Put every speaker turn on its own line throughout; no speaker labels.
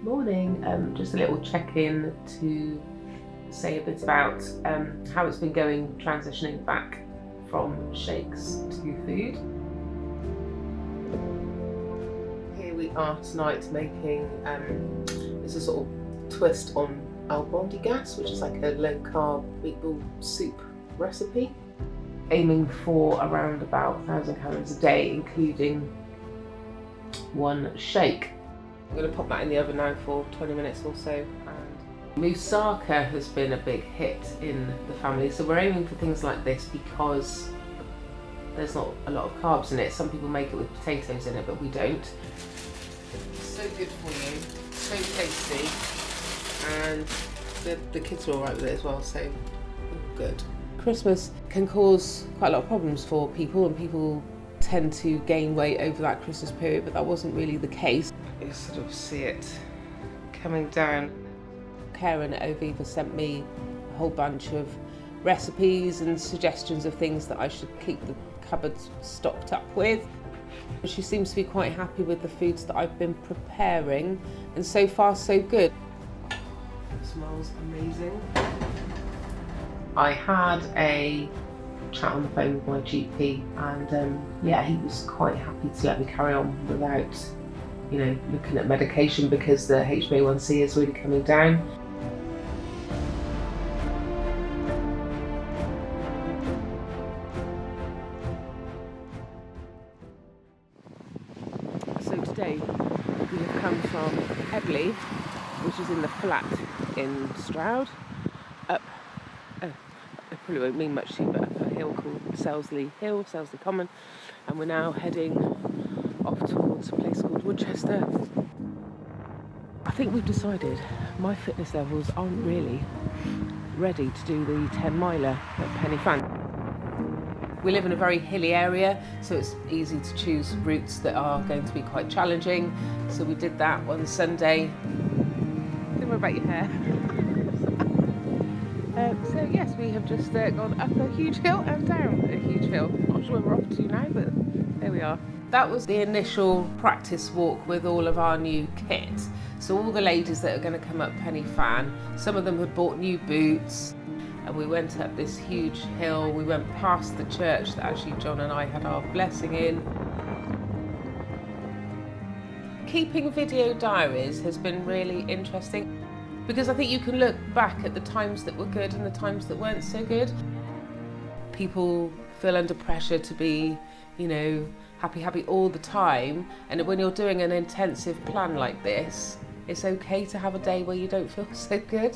Morning, just a little check-in to say a bit about how it's been going transitioning back from shakes to food. Here we are tonight making it's a sort of twist on albondigas, which is like a low-carb meatball soup recipe, aiming for around about 1,000 calories a day, including one shake. I'm going to pop that in the oven now for 20 minutes or so. And moussaka has been a big hit in the family, so we're aiming for things like this because there's not a lot of carbs in it. Some people make it with potatoes in it, but we don't. So good for you, so tasty, and the kids are alright with it as well, so good. Christmas can cause quite a lot of problems for people, and people tend to gain weight over that Christmas period, but that wasn't really the case. You sort of see it coming down. Karen at Oviva sent me a whole bunch of recipes and suggestions of things that I should keep the cupboard stocked up with. She seems to be quite happy with the foods that I've been preparing, and so far so good. It smells amazing. I had a chat on the phone with my GP, and yeah, he was quite happy to let me carry on without, you know, looking at medication because the HbA1c is really coming down. So today we have come from Ebley, which is in the flat in Stroud, up, it probably won't mean much to you, but up a hill called Selsley Hill, Selsley Common, and we're now heading off towards a place called Woodchester. I think we've decided my fitness levels aren't really ready to do the 10 miler at Pen y Fan. We live in a very hilly area, so it's easy to choose routes that are going to be quite challenging. So we did that one Sunday. Don't worry about your hair. So yes, we have just gone up a huge hill and down a huge hill. Not sure where we're off to now, but there we are. That was the initial practice walk with all of our new kit. So all the ladies that are going to come up Pen y Fan, some of them had bought new boots, and we went up this huge hill. We went past the church that actually John and I had our blessing in. Keeping video diaries has been really interesting, because I think you can look back at the times that were good and the times that weren't so good. People feel under pressure to be, you know, happy all the time, and when you're doing an intensive plan like this, it's okay to have a day where you don't feel so good.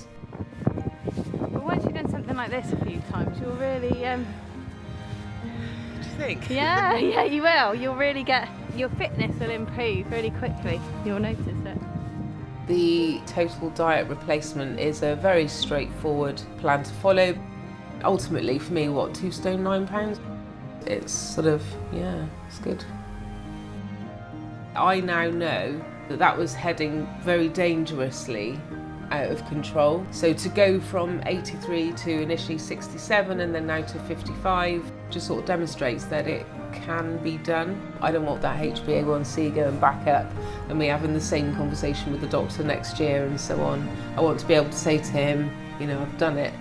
But once you've done something like this a few times, you'll really...
Do you think?
Yeah, you will. You'll really get... Your fitness will improve really quickly. You'll notice it.
The total diet replacement is a very straightforward plan to follow. Ultimately, for me, 2 stone 9 pounds? It's sort of, yeah, it's good. I now know that that was heading very dangerously out of control. So to go from 83 to initially 67 and then now to 55 just sort of demonstrates that it can be done. I don't want that HbA1c going back up and me having the same conversation with the doctor next year and so on. I want to be able to say to him, you know, I've done it.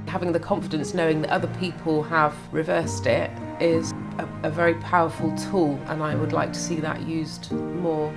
Having the confidence knowing that other people have reversed it is a very powerful tool, and I would like to see that used more.